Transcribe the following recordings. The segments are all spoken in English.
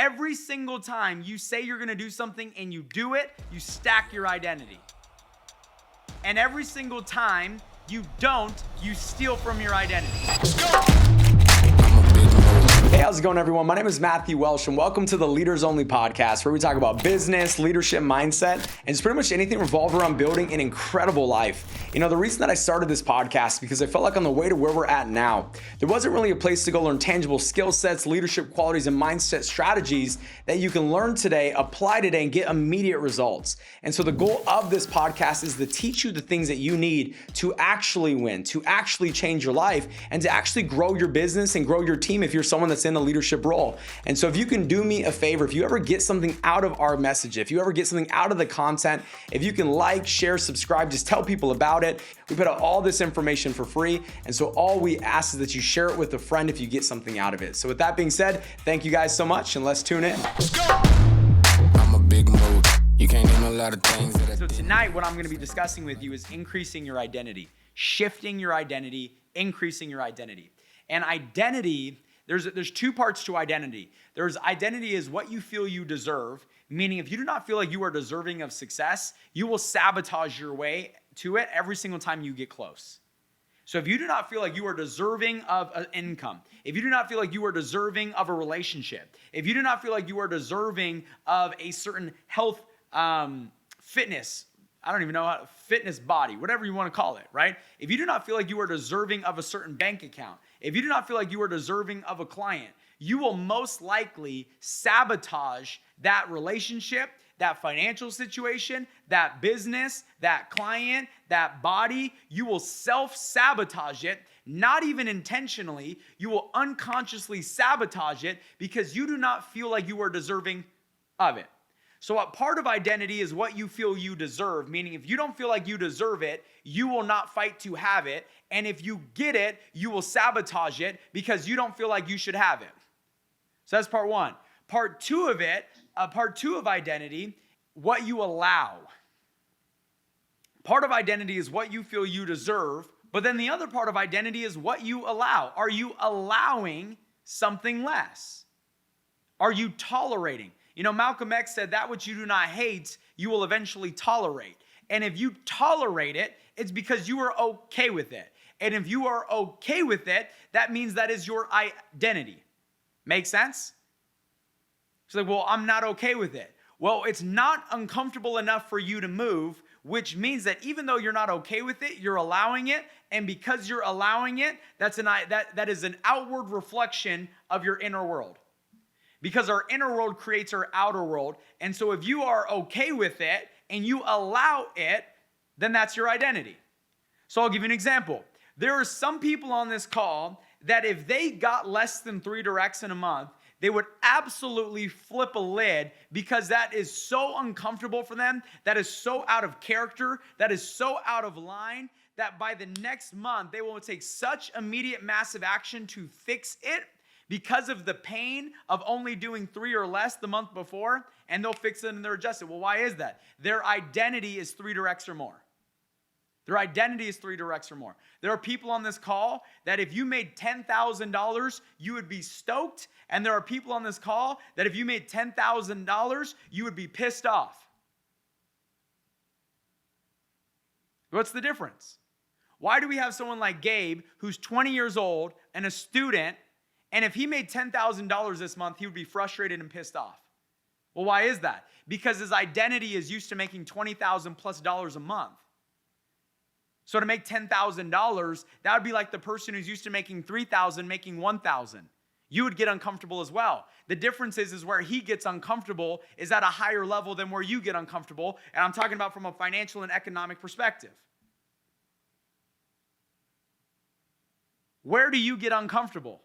every single time you say you're gonna do something and you do it, you stack your identity. And every single time you don't, you steal from your identity. Let's go! Hey, how's it going, everyone? My name is Matthew Welsh, and welcome to the Leaders Only podcast, where we talk about business, leadership, mindset, and just pretty much anything revolved around building an incredible life. You know, the reason that I started this podcast is because I felt like on the way to where we're at now, there wasn't really a place to go learn tangible skill sets, leadership qualities, and mindset strategies that you can learn today, apply today, and get immediate results. And so the goal of this podcast is to teach you the things that you need to actually win, to actually change your life, and to actually grow your business and grow your team if you're someone that's in a leadership role. And so if you can do me a favor, if you ever get something out of our message, if you ever get something out of the content, if you can like, share, subscribe, just tell people about it. We put out all this information for free. And so all we ask is that you share it with a friend if you get something out of it. So with that being said, thank you guys so much, and let's tune in. Let's go! I'm a big mood. You can't name a lot of things that I So didn't. tonight, what I'm gonna be discussing with you is increasing your identity, shifting your identity, increasing your identity. And identity, there's two parts to identity. There's identity is what you feel you deserve, meaning if you do not feel like you are deserving of success, you will sabotage your way to it every single time you get close. So if you do not feel like you are deserving of an income, if you do not feel like you are deserving of a relationship, if you do not feel like you are deserving of a certain health, fitness, I don't even know how, fitness body, whatever you want to call it, right? If you do not feel like you are deserving of a certain bank account, if you do not feel like you are deserving of a client, you will most likely sabotage that relationship, that financial situation, that business, that client, that body. You will self-sabotage it, not even intentionally. You will unconsciously sabotage it because you do not feel like you are deserving of it. So what part of identity is what you feel you deserve, meaning if you don't feel like you deserve it, you will not fight to have it. And if you get it, you will sabotage it because you don't feel like you should have it. So that's part one. Part two of it, part two of identity, what you allow. Part of identity is what you feel you deserve, but then the other part of identity is what you allow. Are you allowing something less? Are you tolerating? You know, Malcolm X said that which you do not hate, you will eventually tolerate. And if you tolerate it, it's because you are okay with it. And if you are okay with it, that means that is your identity. Make sense? It's like, well, I'm not okay with it. Well, it's not uncomfortable enough for you to move, which means that even though you're not okay with it, you're allowing it. And because you're allowing it, that is an outward reflection of your inner world. Because our inner world creates our outer world. And so if you are okay with it and you allow it, then that's your identity. So I'll give you an example. There are some people on this call that if they got less than 3 directs in a month, they would absolutely flip a lid because that is so uncomfortable for them. That is so out of character. That is so out of line that by the next month, they will take such immediate massive action to fix it because of the pain of only doing 3 or less the month before, and they'll fix it and they're adjusted. Well, why is that? Their identity is 3 directs or more. Their identity is 3 directs or more. There are people on this call that if you made $10,000, you would be stoked. And there are people on this call that if you made $10,000, you would be pissed off. What's the difference? Why do we have someone like Gabe, who's 20 years old and a student, and if he made $10,000 this month, he would be frustrated and pissed off? Well, why is that? Because his identity is used to making $20,000 plus a month. So to make $10,000, that would be like the person who's used to making $3,000 making $1,000. You would get uncomfortable as well. The difference is where he gets uncomfortable is at a higher level than where you get uncomfortable. And I'm talking about from a financial and economic perspective. Where do you get uncomfortable?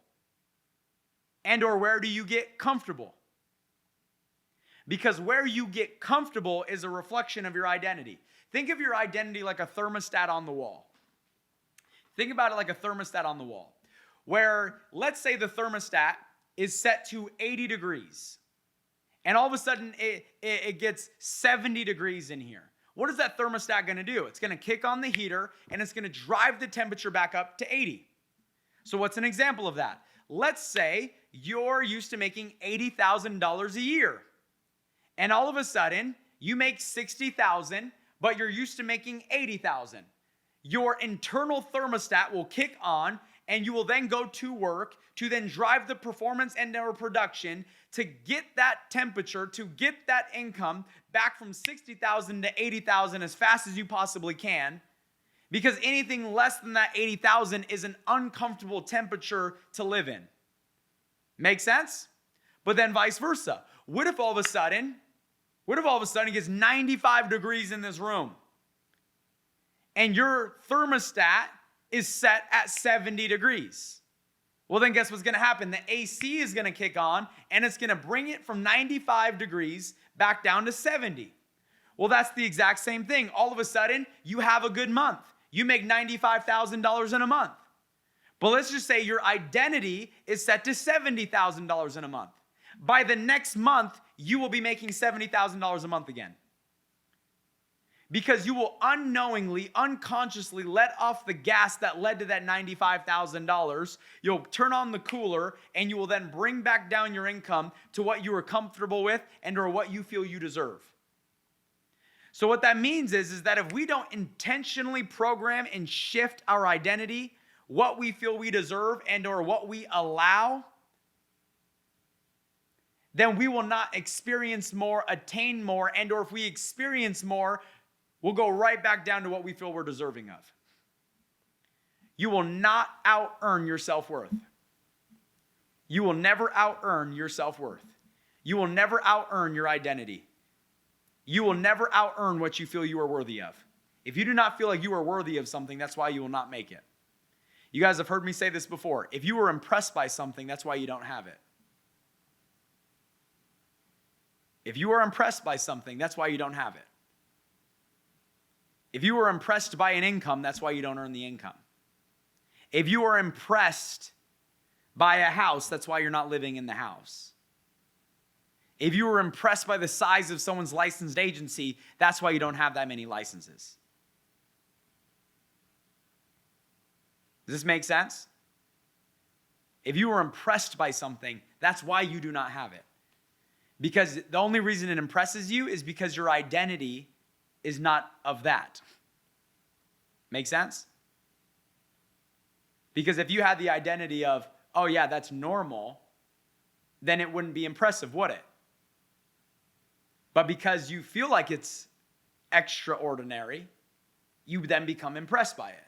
And or where do you get comfortable? Because where you get comfortable is a reflection of your identity. Think of your identity like a thermostat on the wall. Think about it like a thermostat on the wall, where let's say the thermostat is set to 80 degrees, and all of a sudden it gets 70 degrees in here. What is that thermostat going to do? It's going to kick on the heater, and it's going to drive the temperature back up to 80. So what's an example of that? Let's say you're used to making $80,000 a year. And all of a sudden, you make $60,000, but you're used to making $80,000. Your internal thermostat will kick on, and you will then go to work to then drive the performance and our production to get that temperature, to get that income back from 60,000 to 80,000 as fast as you possibly can, because anything less than that 80,000 is an uncomfortable temperature to live in. Make sense? But then vice versa. What if all of a sudden it gets 95 degrees in this room and your thermostat is set at 70 degrees? Well, then guess what's going to happen? The AC is going to kick on and it's going to bring it from 95 degrees back down to 70. Well, that's the exact same thing. All of a sudden, you have a good month. You make $95,000 in a month. But let's just say your identity is set to $70,000 in a month. By the next month, you will be making $70,000 a month again. Because you will unknowingly, unconsciously let off the gas that led to that $95,000. You'll turn on the cooler and you will then bring back down your income to what you were comfortable with and or what you feel you deserve. So what that means is that if we don't intentionally program and shift our identity, what we feel we deserve and or what we allow, then we will not experience more, attain more, and or if we experience more, we'll go right back down to what we feel we're deserving of. You will not out-earn your self-worth. You will never out-earn your self-worth. You will never out-earn your identity. You will never out-earn what you feel you are worthy of. If you do not feel like you are worthy of something, that's why you will not make it. You guys have heard me say this before. If you were impressed by something, that's why you don't have it. If you are impressed by something, that's why you don't have it. If you were impressed by an income, that's why you don't earn the income. If you are impressed by a house, that's why you're not living in the house. If you were impressed by the size of someone's licensed agency, that's why you don't have that many licenses. Does this make sense? If you were impressed by something, that's why you do not have it. Because the only reason it impresses you is because your identity is not of that. Make sense? Because if you had the identity of, oh yeah, that's normal, then it wouldn't be impressive, would it? But because you feel like it's extraordinary, you then become impressed by it.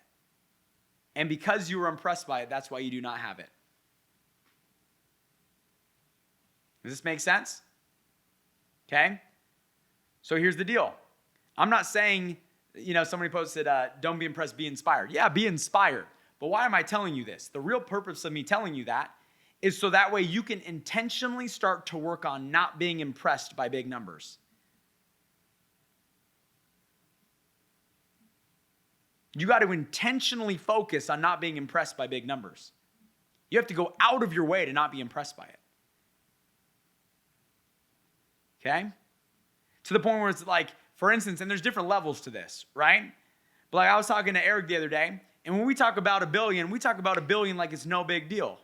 And because you were impressed by it, that's why you do not have it. Does this make sense? Okay? So here's the deal. I'm not saying, somebody posted, don't be impressed, be inspired. Yeah, be inspired. But why am I telling you this? The real purpose of me telling you that is so that way you can intentionally start to work on not being impressed by big numbers. You got to intentionally focus on not being impressed by big numbers. You have to go out of your way to not be impressed by it. Okay? To the point where it's like, for instance, and there's different levels to this, right? But like I was talking to Eric the other day, and when we talk about $1 billion, we talk about $1 billion like it's no big deal.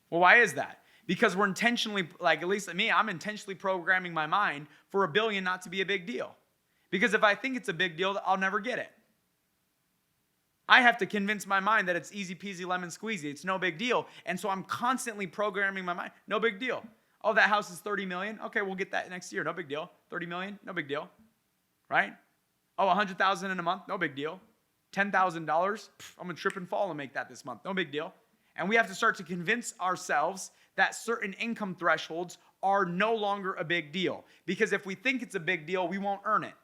Well, why is that? Because we're intentionally, like at least me, I'm intentionally programming my mind for $1 billion not to be a big deal. Because if I think it's a big deal, I'll never get it. I have to convince my mind that it's easy peasy lemon squeezy. It's no big deal. And so I'm constantly programming my mind. No big deal. Oh, that house is $30 million. Okay, we'll get that next year. No big deal. $30 million. No big deal. Right? Oh, $100,000 in a month. No big deal. $10,000. I'm going to trip and fall and make that this month. No big deal. And we have to start to convince ourselves that certain income thresholds are no longer a big deal. Because if we think it's a big deal, we won't earn it.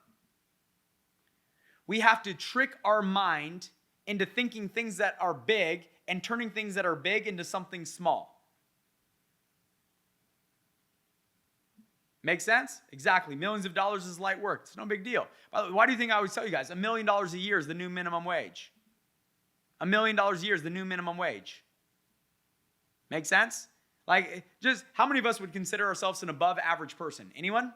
We have to trick our mind into thinking things that are big and turning things that are big into something small. Make sense? Exactly. Millions of dollars is light work. It's no big deal. By the way, why do you think I always tell you guys $1 million a year is the new minimum wage? $1 million a year is the new minimum wage. Make sense? Like, just how many of us would consider ourselves an above average person? Anyone?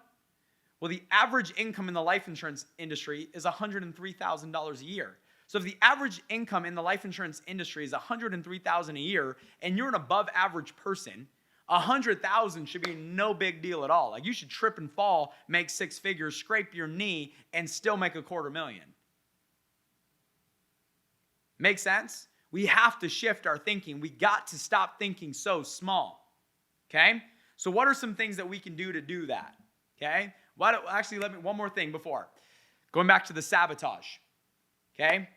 Well, the average income in the life insurance industry is $103,000 a year. So if the average income in the life insurance industry is $103,000 a year and you're an above average person, $100,000 should be no big deal at all. Like you should trip and fall, make six figures, scrape your knee, and still make $250,000. Make sense? We have to shift our thinking. We got to stop thinking so small. Okay? So what are some things that we can do that? Okay? One more thing before. Going back to the sabotage. Okay?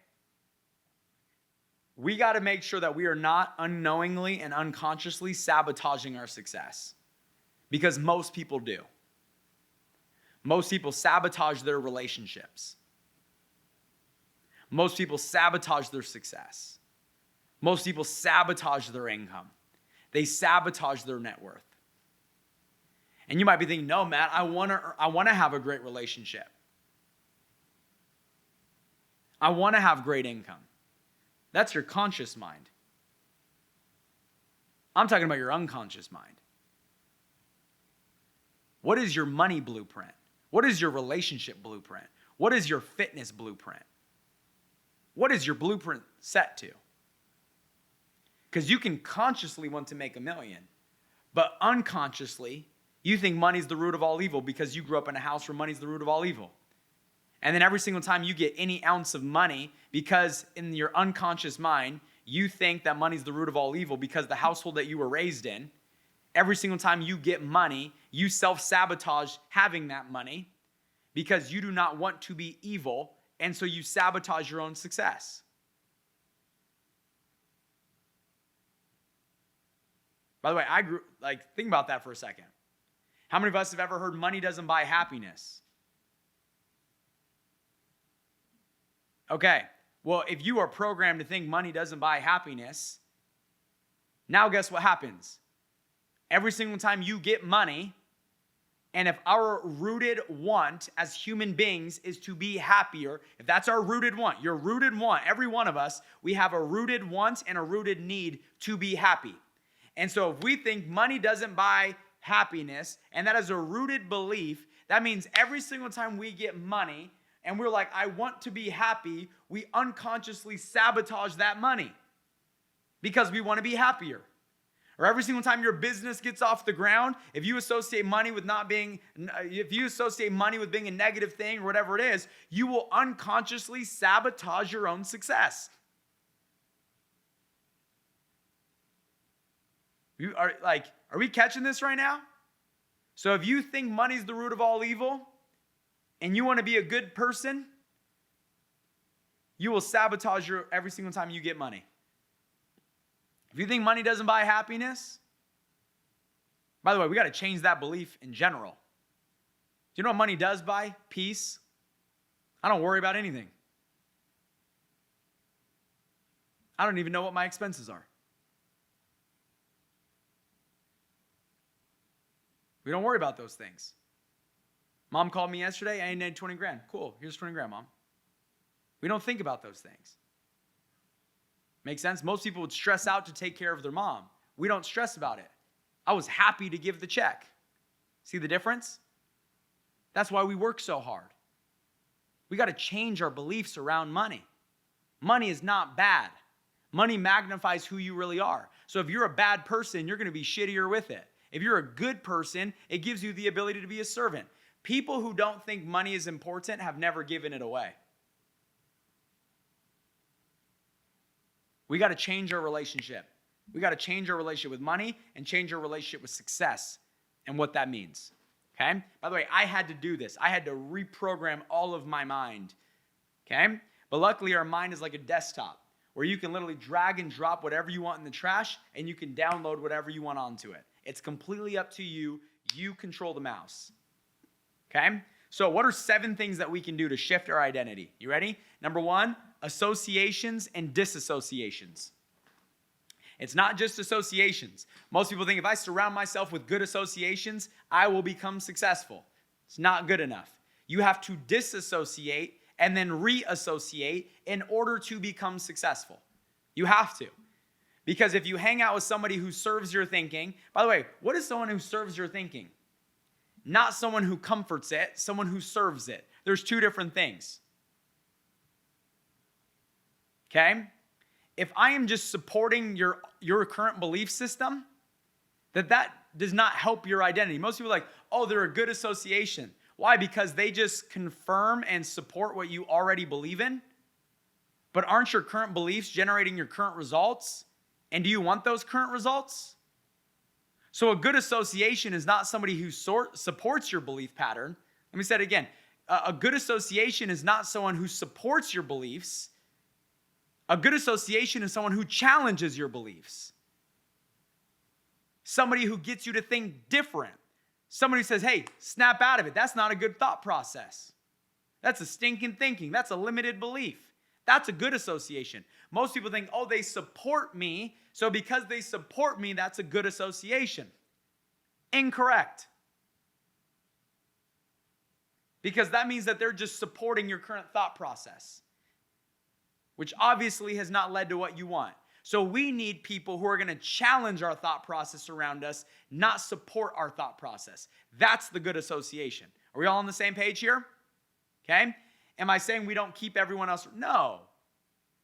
We got to make sure that we are not unknowingly and unconsciously sabotaging our success. Because most people do. Most people sabotage their relationships. Most people sabotage their success. Most people sabotage their income. They sabotage their net worth. And you might be thinking, no, Matt, I want to have a great relationship. I want to have great income. That's your conscious mind. I'm talking about your unconscious mind. What is your money blueprint? What is your relationship blueprint? What is your fitness blueprint? What is your blueprint set to? Because you can consciously want to make $1 million, but unconsciously, you think money's the root of all evil because you grew up in a house where money's the root of all evil. And then every single time you get any ounce of money, because in your unconscious mind, you think that money's the root of all evil because the household that you were raised in, every single time you get money, you self-sabotage having that money because you do not want to be evil, and so you sabotage your own success. By the way, think about that for a second. How many of us have ever heard money doesn't buy happiness? Okay, well, if you are programmed to think money doesn't buy happiness, now guess what happens? Every single time you get money, and if our rooted want as human beings is to be happier, if that's our rooted want, your rooted want, every one of us, we have a rooted want and a rooted need to be happy. And so if we think money doesn't buy happiness, and that is a rooted belief, that means every single time we get money, and we're like, I want to be happy, we unconsciously sabotage that money because we want to be happier. Or every single time your business gets off the ground, if you associate money with being a negative thing or whatever it is, you will unconsciously sabotage your own success. Are we catching this right now? So if you think money's the root of all evil, and you want to be a good person, you will sabotage every single time you get money. If you think money doesn't buy happiness, by the way, we got to change that belief in general. Do you know what money does buy? Peace. I don't worry about anything. I don't even know what my expenses are. We don't worry about those things. Mom called me yesterday. I need 20 grand. Cool. Here's 20 grand, Mom. We don't think about those things. Make sense? Most people would stress out to take care of their mom. We don't stress about it. I was happy to give the check. See the difference? That's why we work so hard. We got to change our beliefs around money. Money is not bad. Money magnifies who you really are. So if you're a bad person, you're going to be shittier with it. If you're a good person, it gives you the ability to be a servant. People who don't think money is important have never given it away. We got to change our relationship. We got to change our relationship with money and change our relationship with success and what that means. Okay? By the way, I had to do this. I had to reprogram all of my mind. Okay? But luckily, our mind is like a desktop where you can literally drag and drop whatever you want in the trash and you can download whatever you want onto it. It's completely up to you. You control the mouse. Okay? So what are 7 things that we can do to shift our identity? You ready? Number 1, associations and disassociations. It's not just associations. Most people think if I surround myself with good associations, I will become successful. It's not good enough. You have to disassociate and then reassociate in order to become successful. You have to. Because if you hang out with somebody who serves your thinking, by the way, what is someone who serves your thinking? Not someone who comforts it, someone who serves it. There's 2 different things. okay? If I am just supporting your current belief system, that does not help your identity. Most people are like, oh, they're a good association. Why? Because they just confirm and support what you already believe in. But aren't your current beliefs generating your current results? And do you want those current results? So a good association is not somebody who supports your belief pattern. Let me say it again. A good association is not someone who supports your beliefs. A good association is someone who challenges your beliefs. Somebody who gets you to think different. Somebody who says, hey, snap out of it. That's not a good thought process. That's a stinking thinking. That's a limited belief. That's a good association. Most people think, oh, they support me, so because they support me, that's a good association. Incorrect. Because that means that they're just supporting your current thought process, which obviously has not led to what you want. So we need people who are going to challenge our thought process around us, not support our thought process. That's the good association. Are we all on the same page here? Okay? Am I saying we don't keep everyone else? No.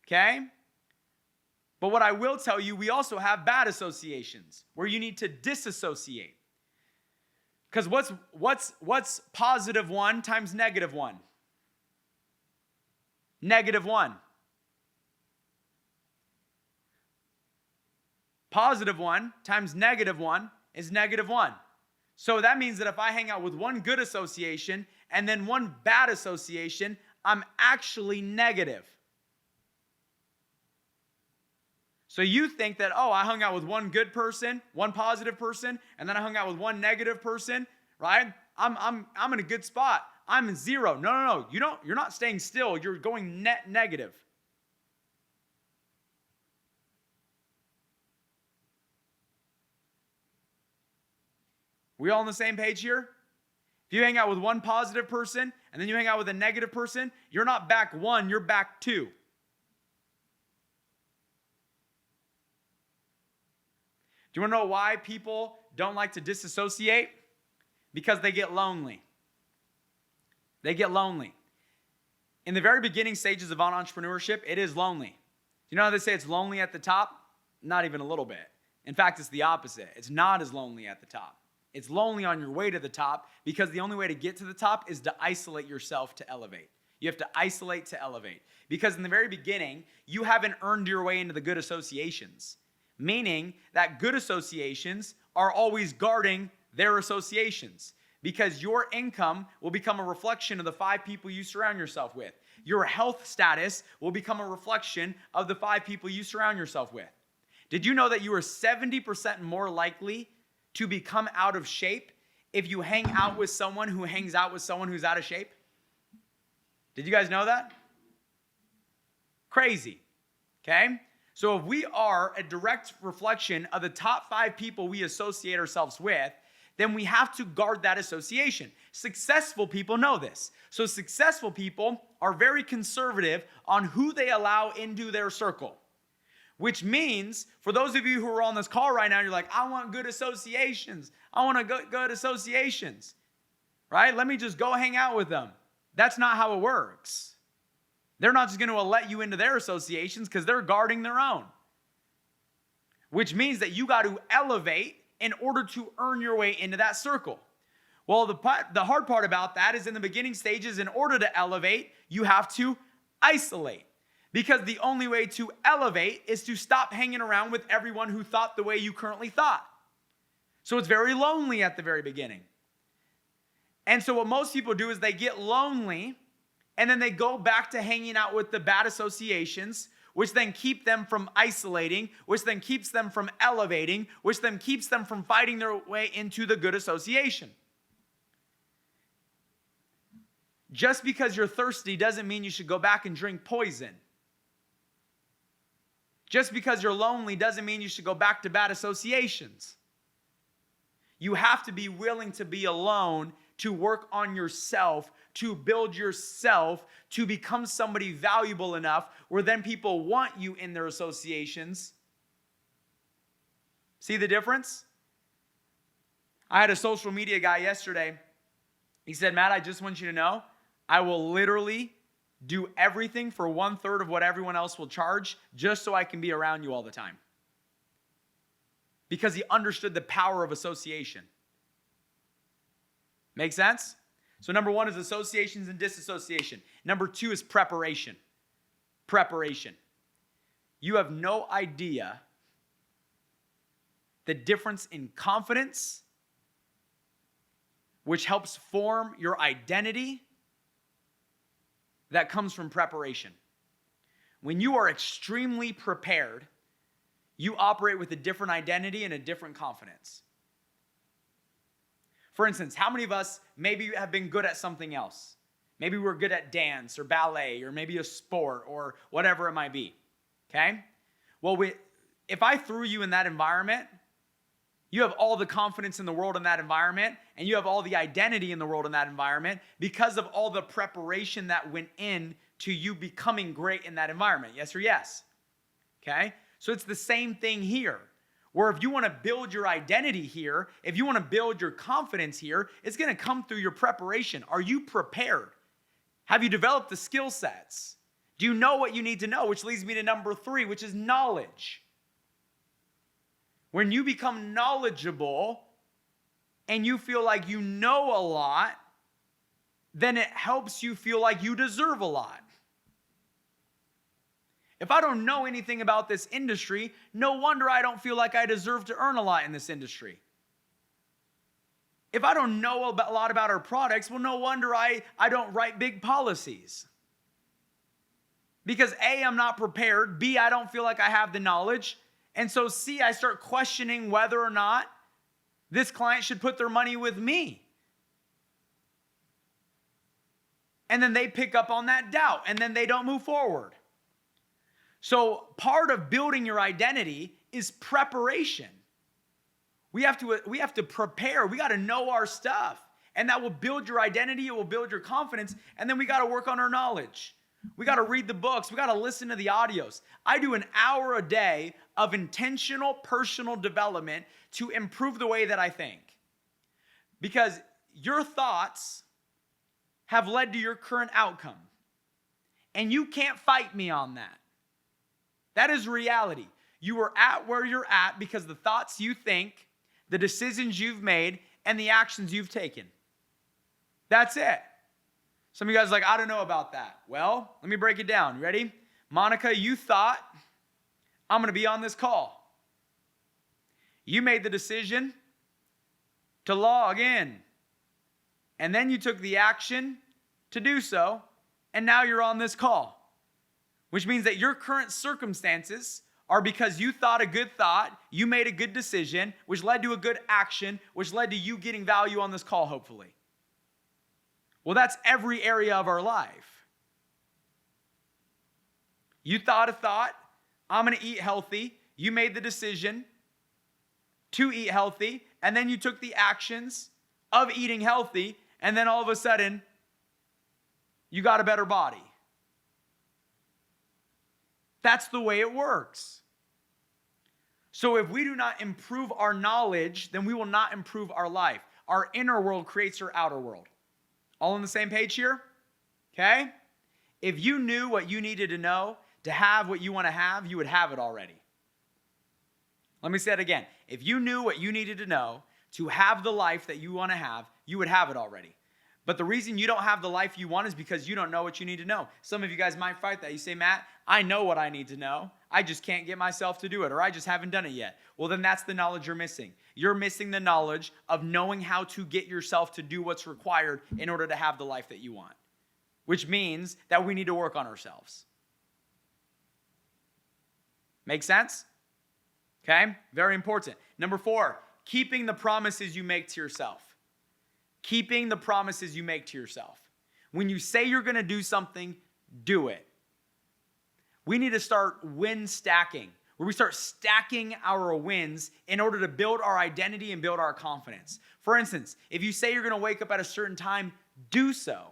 Okay? But what I will tell you, we also have bad associations where you need to disassociate. Because what's positive 1 times negative 1? Negative 1. Positive 1 times negative 1 is negative 1. So that means that if I hang out with one good association and then one bad association, I'm actually negative. So you think that, oh, I hung out with one good person, one positive person, and then I hung out with one negative person, right? I'm in a good spot. I'm in 0. No. You're not staying still. You're going net negative. We all on the same page here? If you hang out with one positive person and then you hang out with a negative person, you're not back 1, you're back 2. Do you want to know why people don't like to disassociate? Because they get lonely. They get lonely. In the very beginning stages of entrepreneurship, it is lonely. Do you know how they say it's lonely at the top? Not even a little bit. In fact, it's the opposite. It's not as lonely at the top. It's lonely on your way to the top because the only way to get to the top is to isolate yourself to elevate. You have to isolate to elevate. Because in the very beginning, you haven't earned your way into the good associations. Meaning that good associations are always guarding their associations. Because your income will become a reflection of the 5 people you surround yourself with. Your health status will become a reflection of the 5 people you surround yourself with. Did you know that you are 70% more likely to become out of shape if you hang out with someone who hangs out with someone who's out of shape? Did you guys know that? Crazy. Okay? So if we are a direct reflection of the top 5 people we associate ourselves with, then we have to guard that association. Successful people know this. So successful people are very conservative on who they allow into their circle. Which means, for those of you who are on this call right now, you're like, I want good associations. I want good associations. Right? Let me just go hang out with them. That's not how it works. They're not just going to let you into their associations because they're guarding their own. Which means that you got to elevate in order to earn your way into that circle. Well, the hard part about that is in the beginning stages, in order to elevate, you have to isolate. Because the only way to elevate is to stop hanging around with everyone who thought the way you currently thought. So it's very lonely at the very beginning. And so what most people do is they get lonely and then they go back to hanging out with the bad associations, which then keep them from isolating, which then keeps them from elevating, which then keeps them from fighting their way into the good association. Just because you're thirsty doesn't mean you should go back and drink poison. Just because you're lonely doesn't mean you should go back to bad associations. You have to be willing to be alone, to work on yourself, to build yourself, to become somebody valuable enough where then people want you in their associations. See the difference? I had a social media guy yesterday. He said, Matt, I just want you to know, I will literally do everything for 1/3 of what everyone else will charge just so I can be around you all the time. Because he understood the power of association. Make sense? So number 1 is associations and disassociation. Number 2 is preparation. Preparation. You have no idea the difference in confidence, which helps form your identity, that comes from preparation. When you are extremely prepared, you operate with a different identity and a different confidence. For instance, how many of us maybe have been good at something else? Maybe we're good at dance or ballet or maybe a sport or whatever it might be, okay? Well, if I threw you in that environment, you have all the confidence in the world in that environment, and you have all the identity in the world in that environment because of all the preparation that went in to you becoming great in that environment. Yes or yes? Okay? So it's the same thing here, where if you want to build your identity here, if you want to build your confidence here, it's going to come through your preparation. Are you prepared? Have you developed the skill sets? Do you know what you need to know? Which leads me to number 3, which is knowledge. When you become knowledgeable and you feel like you know a lot, then it helps you feel like you deserve a lot. If I don't know anything about this industry, no wonder I don't feel like I deserve to earn a lot in this industry. If I don't know a lot about our products, well, no wonder I don't write big policies. Because A, I'm not prepared. B, I don't feel like I have the knowledge. And so C, I start questioning whether or not this client should put their money with me. And then they pick up on that doubt, and then they don't move forward. So part of building your identity is preparation. We have to prepare. We got to know our stuff. And that will build your identity. It will build your confidence. And then we got to work on our knowledge. We got to read the books. We got to listen to the audios. I do an hour a day of intentional personal development to improve the way that I think. Because your thoughts have led to your current outcome. And you can't fight me on that. That is reality. You are at where you're at because of the thoughts you think, the decisions you've made, and the actions you've taken. That's it. Some of you guys are like, I don't know about that. Well, let me break it down. Ready? Monica, you thought, I'm going to be on this call. You made the decision to log in. And then you took the action to do so. And now you're on this call. Which means that your current circumstances are because you thought a good thought, you made a good decision, which led to a good action, which led to you getting value on this call, hopefully. Well, that's every area of our life. You thought a thought, I'm going to eat healthy. You made the decision to eat healthy, and then you took the actions of eating healthy, and then all of a sudden, you got a better body. That's the way it works. So if we do not improve our knowledge, then we will not improve our life. Our inner world creates our outer world. All on the same page here? Okay? If you knew what you needed to know to have what you want to have, you would have it already. Let me say it again. If you knew what you needed to know to have the life that you want to have, you would have it already. But the reason you don't have the life you want is because you don't know what you need to know. Some of you guys might fight that. You say, Matt, I know what I need to know. I just can't get myself to do it, or I just haven't done it yet. Well, then that's the knowledge you're missing. You're missing the knowledge of knowing how to get yourself to do what's required in order to have the life that you want, which means that we need to work on ourselves. Make sense? Okay, very important. Number 4, keeping the promises you make to yourself. Keeping the promises you make to yourself. When you say you're going to do something, do it. We need to start win stacking, where we start stacking our wins in order to build our identity and build our confidence. For instance, if you say you're going to wake up at a certain time, do so.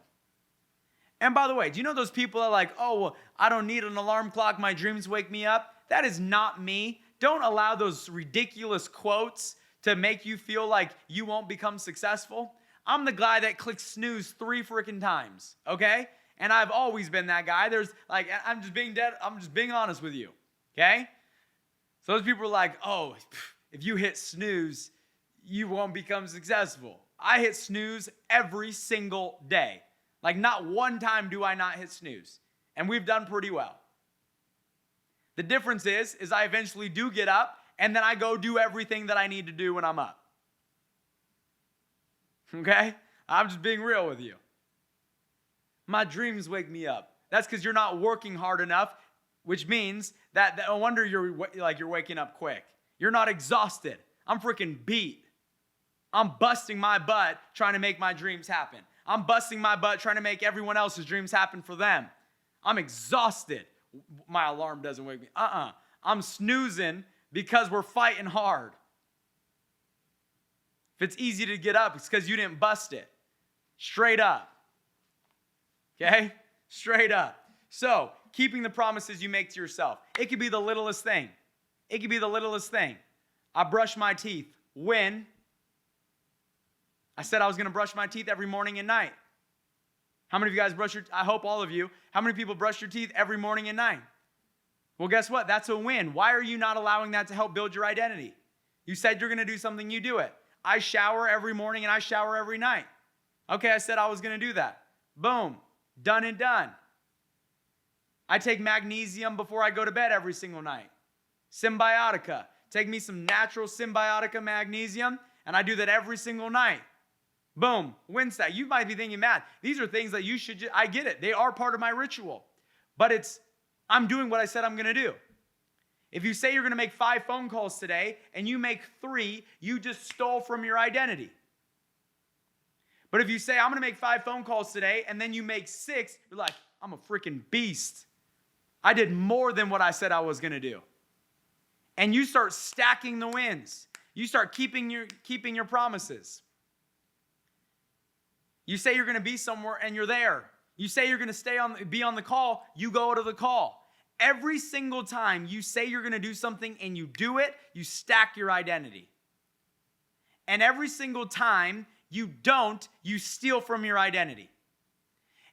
And by the way, do you know those people that are like, oh, well, I don't need an alarm clock, my dreams wake me up? That is not me. Don't allow those ridiculous quotes to make you feel like you won't become successful. I'm the guy that clicks snooze 3 freaking times, okay? And I've always been that guy. I'm just being honest with you. Okay? So those people are like, oh, if you hit snooze, you won't become successful. I hit snooze every single day. Like not one time do I not hit snooze. And we've done pretty well. The difference is I eventually do get up and then I go do everything that I need to do when I'm up. Okay? I'm just being real with you. My dreams wake me up. That's because you're not working hard enough, which means that no wonder you're waking up quick. You're not exhausted. I'm freaking beat. I'm busting my butt trying to make my dreams happen. I'm busting my butt trying to make everyone else's dreams happen for them. I'm exhausted. My alarm doesn't wake me. I'm snoozing because we're fighting hard. If it's easy to get up, it's because you didn't bust it. Straight up. Okay? Straight up. So, keeping the promises you make to yourself. It could be the littlest thing. It could be the littlest thing. I brush my teeth. When? I said I was going to brush my teeth every morning and night. How many of you guys brush your teeth? I hope all of you. How many people brush your teeth every morning and night? Well, guess what? That's a win. Why are you not allowing that to help build your identity? You said you're going to do something, you do it. I shower every morning and I shower every night. Okay, I said I was going to do that. Boom. Done and done. I take magnesium before I go to bed every single night. Symbiotica. Take me some natural Symbiotica magnesium, and I do that every single night. Boom. Wednesday. You might be thinking, Matt, these are things that you should, I get it. They are part of my ritual. But I'm doing what I said I'm going to do. If you say you're going to make 5 phone calls today, and you make 3, you just stole from your identity. But if you say, I'm going to make 5 phone calls today, and then you make 6, you're like, I'm a freaking beast. I did more than what I said I was going to do. And you start stacking the wins. You start keeping your promises. You say you're going to be somewhere, and you're there. You say you're going to be on the call, you go to the call. Every single time you say you're going to do something and you do it, you stack your identity. And every single time you don't, you steal from your identity.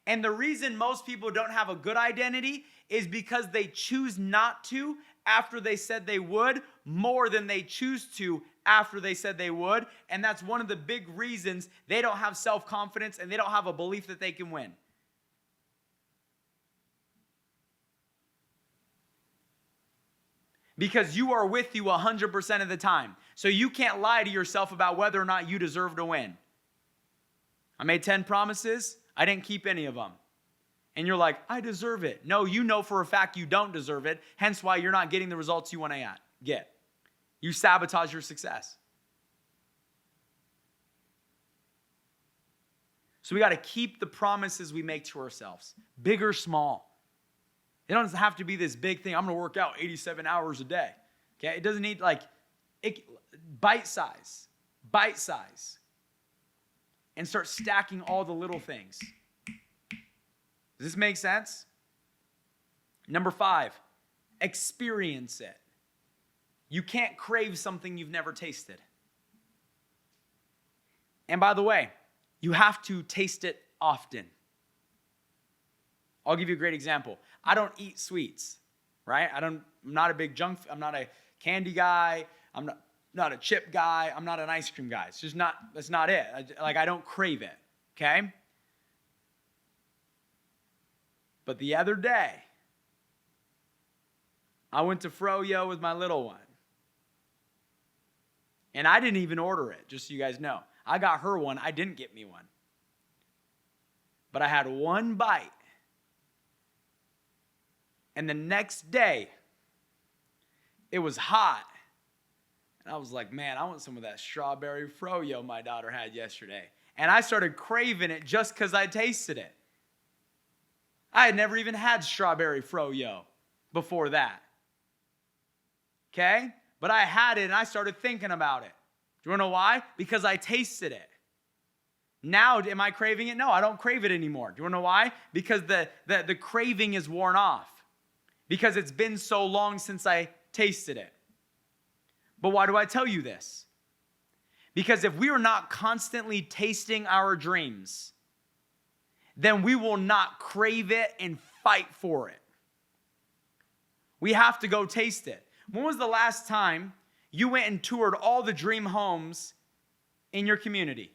And the reason most people don't have a good identity is because they choose not to after they said they would more than they choose to after they said they would. And that's one of the big reasons they don't have self-confidence and they don't have a belief that they can win. Because you are with you 100% of the time. So you can't lie to yourself about whether or not you deserve to win. I made 10 promises. I didn't keep any of them. And you're like, I deserve it. No, you know for a fact you don't deserve it. Hence why you're not getting the results you want to get. You sabotage your success. So we got to keep the promises we make to ourselves. Big or small. It doesn't have to be this big thing. I'm going to work out 87 hours a day. Okay? It doesn't need bite size. Bite size. And start stacking all the little things. Does this make sense? Number 5, experience it. You can't crave something you've never tasted. And by the way, you have to taste it often. I'll give you a great example. I don't eat sweets, right? I'm not a big I'm not a candy guy. I'm not a chip guy. I'm not an ice cream guy. It's just not, that's not it. I don't crave it, okay? But the other day, I went to Froyo with my little one. And I didn't even order it, just so you guys know. I got her one. I didn't get me one. But I had one bite. And the next day, it was hot. And I was like, man, I want some of that strawberry Froyo my daughter had yesterday. And I started craving it just because I tasted it. I had never even had strawberry Froyo before that. Okay? But I had it and I started thinking about it. Do you want to know why? Because I tasted it. Now, am I craving it? No, I don't crave it anymore. Do you want to know why? Because the craving is worn off. Because it's been so long since I tasted it. But why do I tell you this? Because if we are not constantly tasting our dreams, then we will not crave it and fight for it. We have to go taste it. When was the last time you went and toured all the dream homes in your community?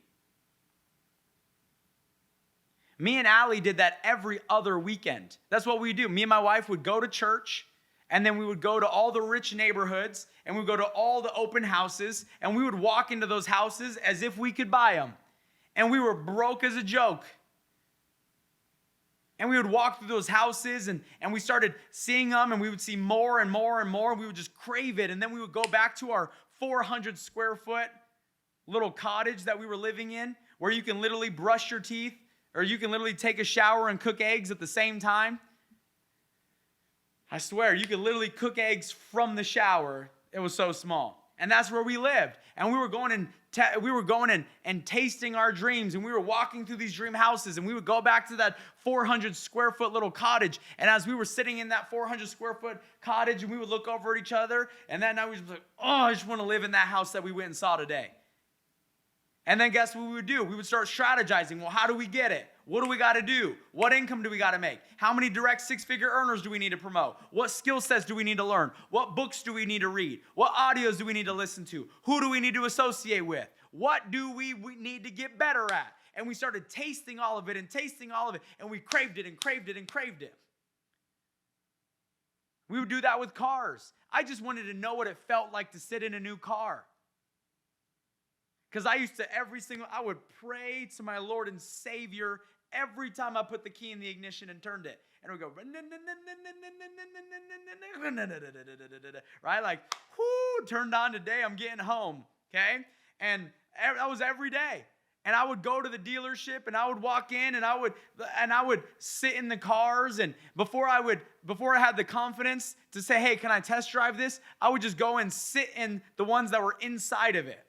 Me and Allie did that every other weekend. That's what we do. Me and my wife would go to church, and then we would go to all the rich neighborhoods, and we'd go to all the open houses, and we would walk into those houses as if we could buy them. And we were broke as a joke. And we would walk through those houses, and we started seeing them, and we would see more and more and more, and we would just crave it. And then we would go back to our 400 square foot little cottage that we were living in, where you can literally brush your teeth, or you can literally take a shower and cook eggs at the same time. I swear, you could literally cook eggs from the shower. It was so small. And that's where we lived. And we were going and tasting our dreams. And we were walking through these dream houses. And we would go back to that 400 square foot little cottage. And as we were sitting in that 400 square foot cottage, and we would look over at each other. And that night we was like, oh, I just want to live in that house that we went and saw today. And then guess what we would do? We would start strategizing. Well, how do we get it? What do we got to do? What income do we got to make? How many direct six-figure earners do we need to promote? What skill sets do we need to learn? What books do we need to read? What audios do we need to listen to? Who do we need to associate with? What do we need to get better at? And we started tasting all of it and tasting all of it, and we craved it and craved it and craved it. We would do that with cars. I just wanted to know what it felt like to sit in a new car. Because I used to I would pray to my Lord and Savior every time I put the key in the ignition and turned it. And it would go, right? Like, whoo, turned on today, I'm getting home, okay? And that was every day. And I would go to the dealership and I would walk in and I would sit in the cars. And before I had the confidence to say, hey, can I test drive this? I would just go and sit in the ones that were inside of it.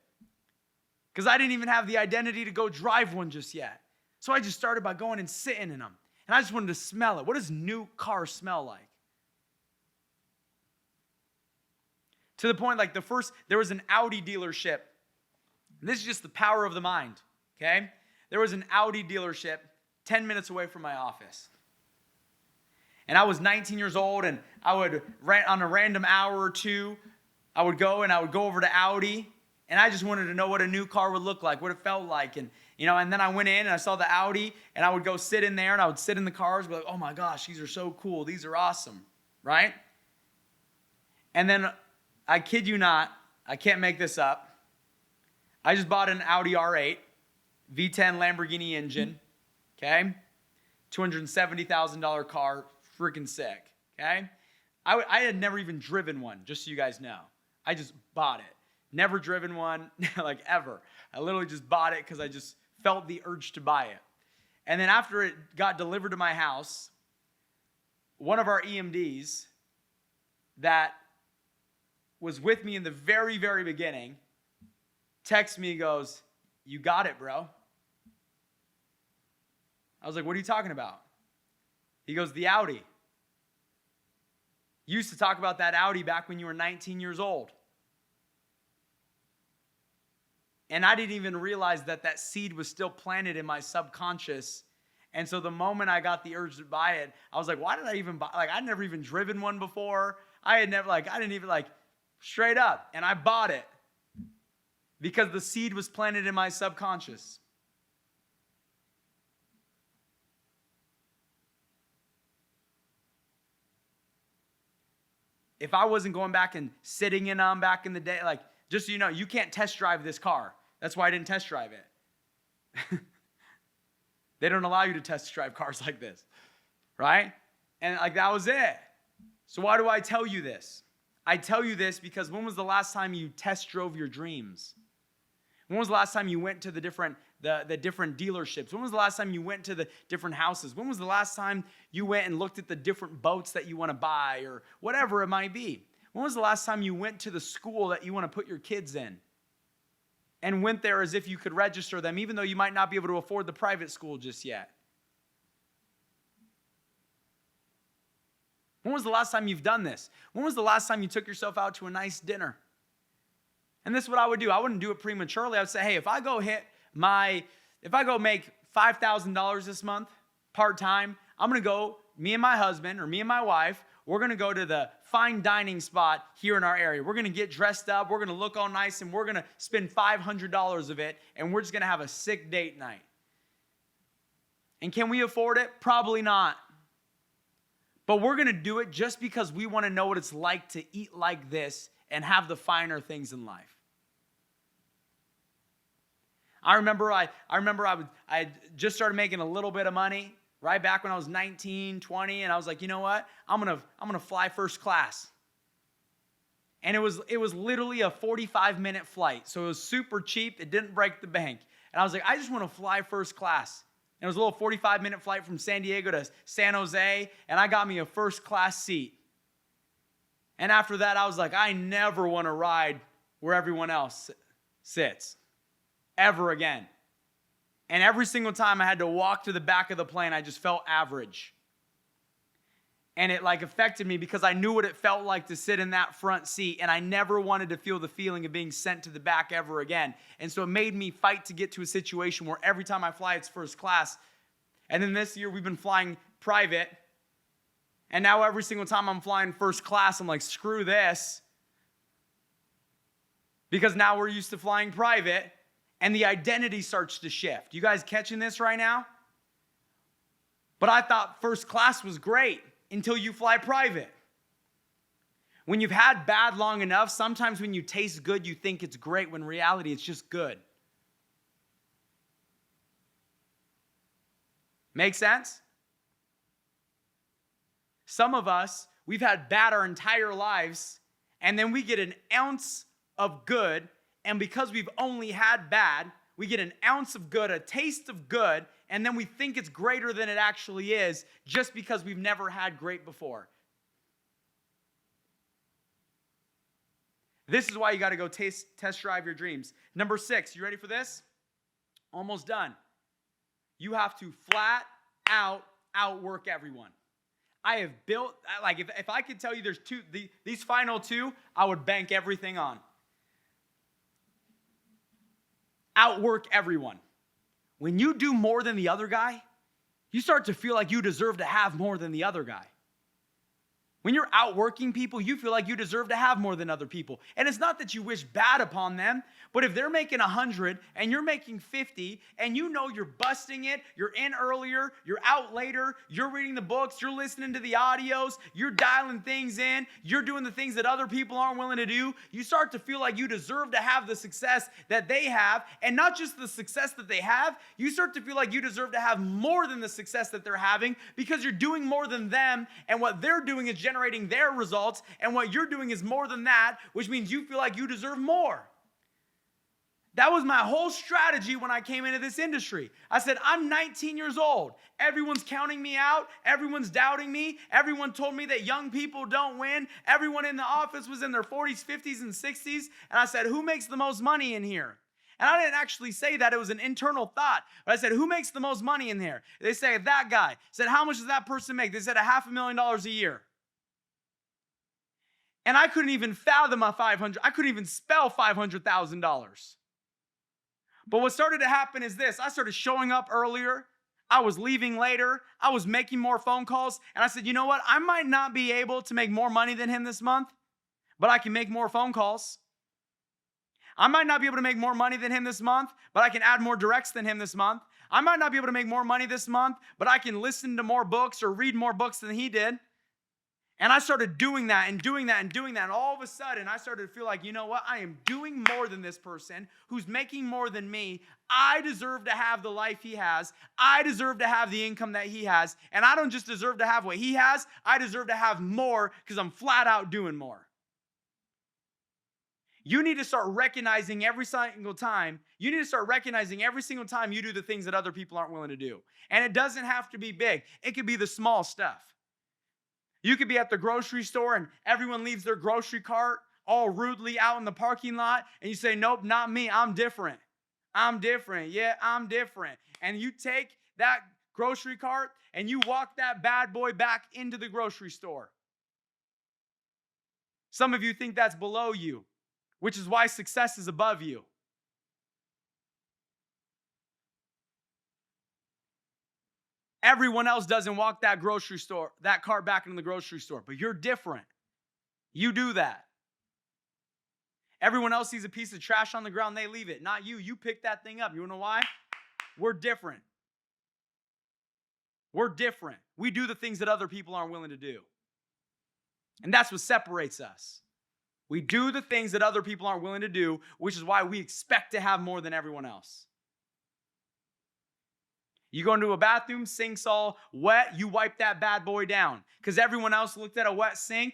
Because I didn't even have the identity to go drive one just yet. So I just started by going and sitting in them. And I just wanted to smell it. What does new car smell like? To the point, like there was an Audi dealership. And this is just the power of the mind, okay? There was an Audi dealership 10 minutes away from my office. And I was 19 years old, and I would, on a random hour or two, I would go over to Audi. And I just wanted to know what a new car would look like, what it felt like. And, and then I went in and I saw the Audi, and I would go sit in there, and I would sit in the cars and be like, oh my gosh, these are so cool. These are awesome, right? And then, I kid you not, I can't make this up. I just bought an Audi R8, V10 Lamborghini engine, okay? $270,000 car, freaking sick, okay? I had never even driven one, just so you guys know. I just bought it. Never driven one, like ever. I literally just bought it because I just felt the urge to buy it. And then after it got delivered to my house, one of our EMDs that was with me in the very, very beginning texts me, goes, you got it, bro. I was like, what are you talking about? He goes, the Audi. You used to talk about that Audi back when you were 19 years old. And I didn't even realize that seed was still planted in my subconscious. And so the moment I got the urge to buy it, I was like, why did I even buy? Like, I'd never even driven one before. I didn't even straight up. And I bought it because the seed was planted in my subconscious. If I wasn't going back and sitting in them back in the day, just so you know, you can't test drive this car. That's why I didn't test drive it. They don't allow you to test drive cars like this, right? And that was it. So why do I tell you this? I tell you this because when was the last time you test drove your dreams? When was the last time you went to the different dealerships? When was the last time you went to the different houses? When was the last time you went and looked at the different boats that you want to buy or whatever it might be? When was the last time you went to the school that you want to put your kids in and went there as if you could register them, even though you might not be able to afford the private school just yet? When was the last time you've done this? When was the last time you took yourself out to a nice dinner? And this is what I would do. I wouldn't do it prematurely. I would say, hey, if I go make $5,000 this month, part-time. I'm going to go, me and my husband or me and my wife, we're going to go to the fine dining spot here in our area. We're going to get dressed up. We're going to look all nice, and we're going to spend $500 of it, and we're just going to have a sick date night. And can we afford it? Probably not. But we're going to do it just because we want to know what it's like to eat like this and have the finer things in life. I remember I just started making a little bit of money right back when I was 19, 20, and I was like, you know what? I'm gonna fly first class. And it was literally a 45-minute flight. So it was super cheap. It didn't break the bank. And I was like, I just want to fly first class. And it was a little 45-minute flight from San Diego to San Jose, and I got me a first class seat. And after that, I was like, I never want to ride where everyone else sits ever again. And every single time I had to walk to the back of the plane, I just felt average. And it affected me because I knew what it felt like to sit in that front seat, and I never wanted to feel the feeling of being sent to the back ever again. And so it made me fight to get to a situation where every time I fly, it's first class. And then this year we've been flying private, and now every single time I'm flying first class, I'm like, screw this. Because now we're used to flying private, and the identity starts to shift. You guys catching this right now? But I thought first class was great until you fly private. When you've had bad long enough, sometimes when you taste good, you think it's great, when in reality, it's just good. Make sense? Some of us, we've had bad our entire lives, and then we get an ounce of good, and because we've only had bad, we get an ounce of good, a taste of good, and then we think it's greater than it actually is just because we've never had great before. This is why you got to go test drive your dreams. Number 6, you ready for this? Almost done. You have to flat out outwork everyone. I have built, if I could tell you there's these final 2, I would bank everything on. Outwork everyone. When you do more than the other guy, you start to feel like you deserve to have more than the other guy. When you're outworking people, you feel like you deserve to have more than other people. And it's not that you wish bad upon them, but if they're making 100 and you're making 50 and you know you're busting it, you're in earlier, you're out later, you're reading the books, you're listening to the audios, you're dialing things in, you're doing the things that other people aren't willing to do, you start to feel like you deserve to have the success that they have. And not just the success that they have, you start to feel like you deserve to have more than the success that they're having because you're doing more than them, and what they're doing is generating their results, and what you're doing is more than that, which means you feel like you deserve more. That was my whole strategy when I came into this industry. I said, I'm 19 years old. Everyone's counting me out. Everyone's doubting me. Everyone told me that young people don't win. Everyone in the office was in their 40s, 50s, and 60s. And I said, who makes the most money in here? And I didn't actually say that. It was an internal thought. But I said, who makes the most money in there? They say, that guy. I said, how much does that person make? They said, $500,000 a year. And I couldn't even fathom I couldn't even spell $500,000. But what started to happen is this. I started showing up earlier. I was leaving later. I was making more phone calls. And I said, you know what? I might not be able to make more money than him this month, but I can make more phone calls. I might not be able to make more money than him this month, but I can add more directs than him this month. I might not be able to make more money this month, but I can listen to more books or read more books than he did. And I started doing that and doing that and doing that. And all of a sudden, I started to feel like, you know what? I am doing more than this person who's making more than me. I deserve to have the life he has. I deserve to have the income that he has. And I don't just deserve to have what he has. I deserve to have more because I'm flat out doing more. You need to start recognizing every single time. You need to start recognizing every single time you do the things that other people aren't willing to do. And it doesn't have to be big. It could be the small stuff. You could be at the grocery store and everyone leaves their grocery cart all rudely out in the parking lot. And you say, nope, not me. I'm different. I'm different. Yeah, I'm different. And you take that grocery cart and you walk that bad boy back into the grocery store. Some of you think that's below you, which is why success is above you. Everyone else doesn't walk that cart back into the grocery store, but you're different. You do that. Everyone else sees a piece of trash on the ground, they leave it. Not you. You pick that thing up. You know why? We're different. We're different. We do the things that other people aren't willing to do. And that's what separates us. We do the things that other people aren't willing to do, which is why we expect to have more than everyone else. You go into a bathroom, sink's all wet, you wipe that bad boy down. Because everyone else looked at a wet sink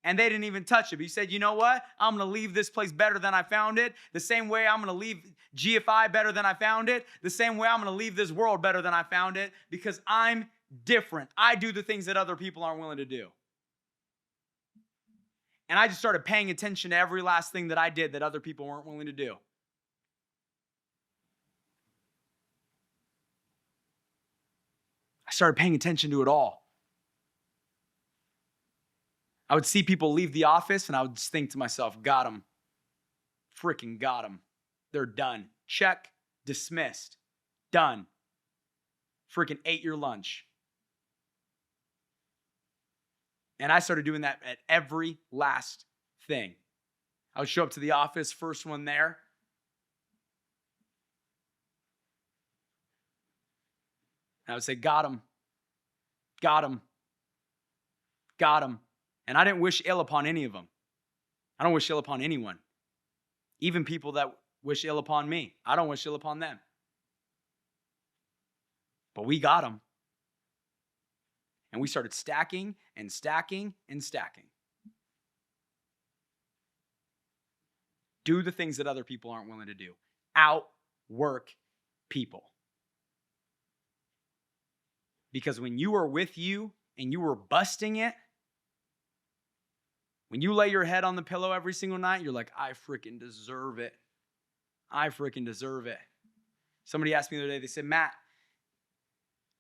and they didn't even touch it. But you said, you know what? I'm going to leave this place better than I found it. The same way I'm going to leave GFI better than I found it. The same way I'm going to leave this world better than I found it. Because I'm different. I do the things that other people aren't willing to do. And I just started paying attention to every last thing that I did that other people weren't willing to do. I started paying attention to it all. I would see people leave the office and I would just think to myself, got them. Freaking got them. They're done. Check, dismissed, done. Freaking ate your lunch. And I started doing that at every last thing. I would show up to the office, first one there. And I would say, got him, got him, got him. And I didn't wish ill upon any of them. I don't wish ill upon anyone. Even people that wish ill upon me. I don't wish ill upon them. But we got them. And we started stacking and stacking and stacking. Do the things that other people aren't willing to do. Outwork people. Because when you are with you and you are busting it, when you lay your head on the pillow every single night, you're like, I freaking deserve it. I freaking deserve it. Somebody asked me the other day, they said, Matt,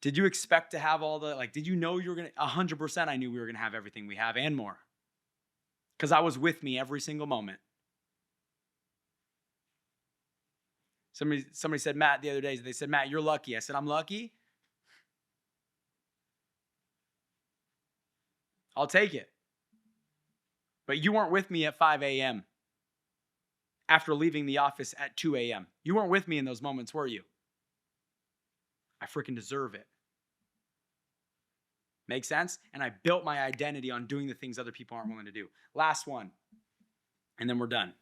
did you expect to have all the, did you know you were going to, 100% I knew we were going to have everything we have and more. Because I was with me every single moment. Somebody said, Matt, the other day, they said, Matt, you're lucky. I said, I'm lucky? I'll take it. But you weren't with me at 5 a.m. after leaving the office at 2 a.m. You weren't with me in those moments, were you? I freaking deserve it. Make sense? And I built my identity on doing the things other people aren't willing to do. Last one. And then we're done.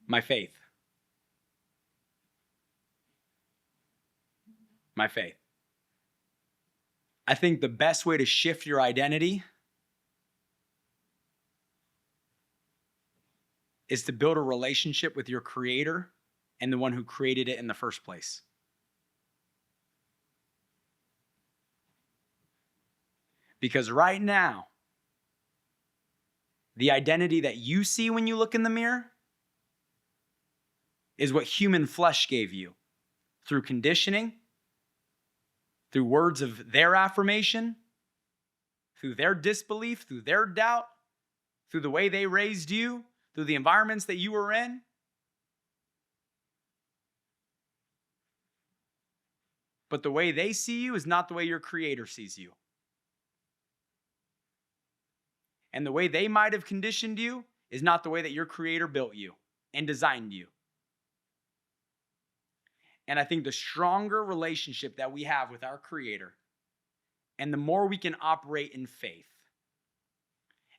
My faith. My faith. I think the best way to shift your identity is to build a relationship with your creator and the one who created it in the first place. Because right now, the identity that you see when you look in the mirror is what human flesh gave you through conditioning, through words of their affirmation, through their disbelief, through their doubt, through the way they raised you, through the environments that you were in. But the way they see you is not the way your creator sees you. And the way they might have conditioned you is not the way that your creator built you and designed you. And I think the stronger relationship that we have with our creator, and the more we can operate in faith,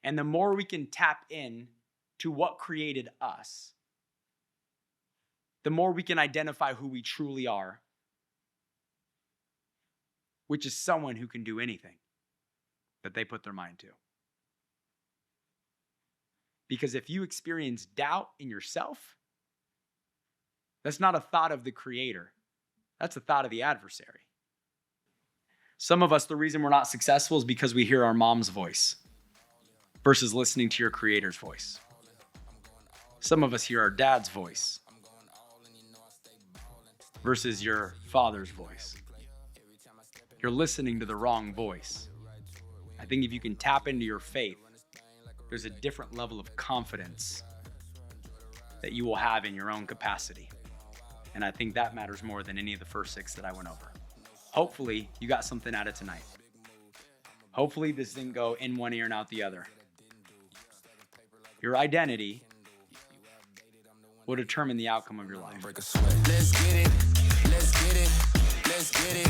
and the more we can tap in to what created us, the more we can identify who we truly are, which is someone who can do anything that they put their mind to. Because if you experience doubt in yourself, that's not a thought of the creator. That's a thought of the adversary. Some of us, the reason we're not successful is because we hear our mom's voice versus listening to your creator's voice. Some of us hear our dad's voice versus your father's voice. You're listening to the wrong voice. I think if you can tap into your faith, there's a different level of confidence that you will have in your own capacity. And I think that matters more than any of the first 6 that I went over. Hopefully you got something out of tonight. Hopefully this didn't go in one ear and out the other. Your identity will determine the outcome of your life. Let's get it. Let's get it. Let's get it.